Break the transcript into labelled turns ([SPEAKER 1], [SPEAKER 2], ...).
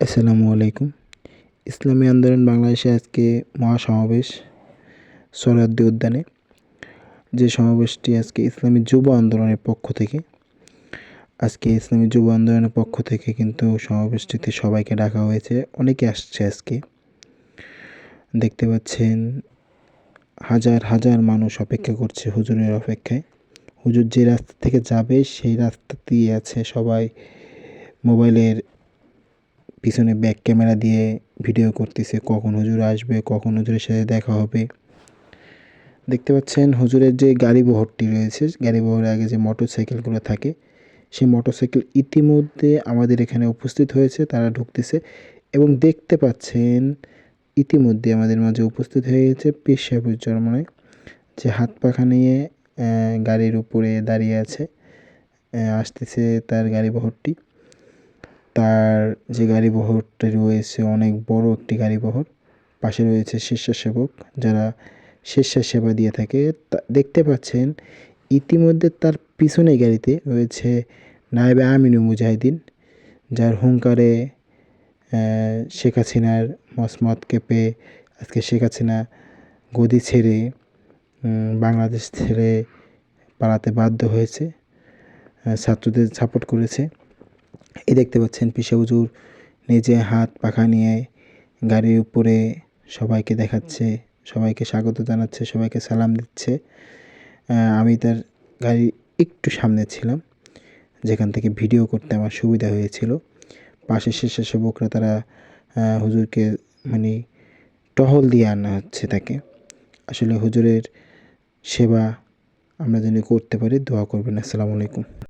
[SPEAKER 1] আসসালামু আলাইকুম। ইসলামী আন্দোলন বাংলাদেশে আজকে মহাসমাবেশ সোহরাওয়ার্দী উদ্যানে। যে সমাবেশটি আজকে ইসলামী যুব আন্দোলনের পক্ষ থেকে। আজকে ইসলামী যুব আন্দোলনের পক্ষ থেকে কিন্তু সমাবেশটিতে সবাইকে ডাকা হয়েছে। অনেকে আসছে আজকে। দেখতে পাচ্ছেন হাজার হাজার মানুষ অপেক্ষা করছে হুজুরের অপেক্ষায়। হুজুর যে রাস্তা থেকে যাবে সেই রাস্তাতেই আছে সবাই মোবাইলের পিছনে ব্যাক ক্যামেরা দিয়ে ভিডিও করতেছে, কখন হুজুর আসবে, কখন হুজুরের সাথে দেখা হবে। দেখতে পাচ্ছেন হুজুরের যে গাড়ি বহরটি রয়েছে, গাড়ি বহরের আগে যে মোটরসাইকেলগুলো থাকে, সেই মোটরসাইকেল ইতিমধ্যে আমাদের এখানে উপস্থিত হয়েছে, তারা ঢুকতেছে। এবং দেখতে পাচ্ছেন ইতিমধ্যে আমাদের মাঝে উপস্থিত হয়ে গেছে পীর সাহেবুর চরমনায়, যে হাত পাখা নিয়ে গাড়ির উপরে দাঁড়িয়ে আছে। আসতেছে তার গাড়ি বহরটি। তার যে গাড়ি বহরটি রয়েছে অনেক বড় একটি গাড়ি বহর। পাশে রয়েছে স্বেচ্ছাসেবক যারা স্বেচ্ছাসেবা দিয়ে থাকে। দেখতে পাচ্ছেন ইতিমধ্যে তার পিছনে গাড়িতে রয়েছে নায়েবে আমিনুল মুজাহিদিন, যার হুঙ্কারে শেখ হাসিনার মসনদ কেঁপে আজকে শেখ হাসিনা গদি ছেড়ে বাংলাদেশ ছেড়ে পালাতে বাধ্য হয়েছে, ছাত্রদের সাপোর্ট করেছে। এই দেখতে পাচ্ছেন পিসা হুজুর নিজে হাত পাখা নিয়ে গাড়ির উপরে সবাইকে দেখাচ্ছে, সবাইকে স্বাগত জানাচ্ছে, সবাইকে সালাম দিচ্ছে। আমি তার গাড়ির একটু সামনে ছিলাম, যেখান থেকে ভিডিও করতে আমার সুবিধা হয়েছিল। পাশে স্বেচ্ছাসেবকরা তারা হুজুরকে মানে টহল দিয়ে আনা হচ্ছে তাকে। আসলে হুজুরের সেবা আমরা যেন করতে পারি, দোয়া করবেন। আসসালামু আলাইকুম।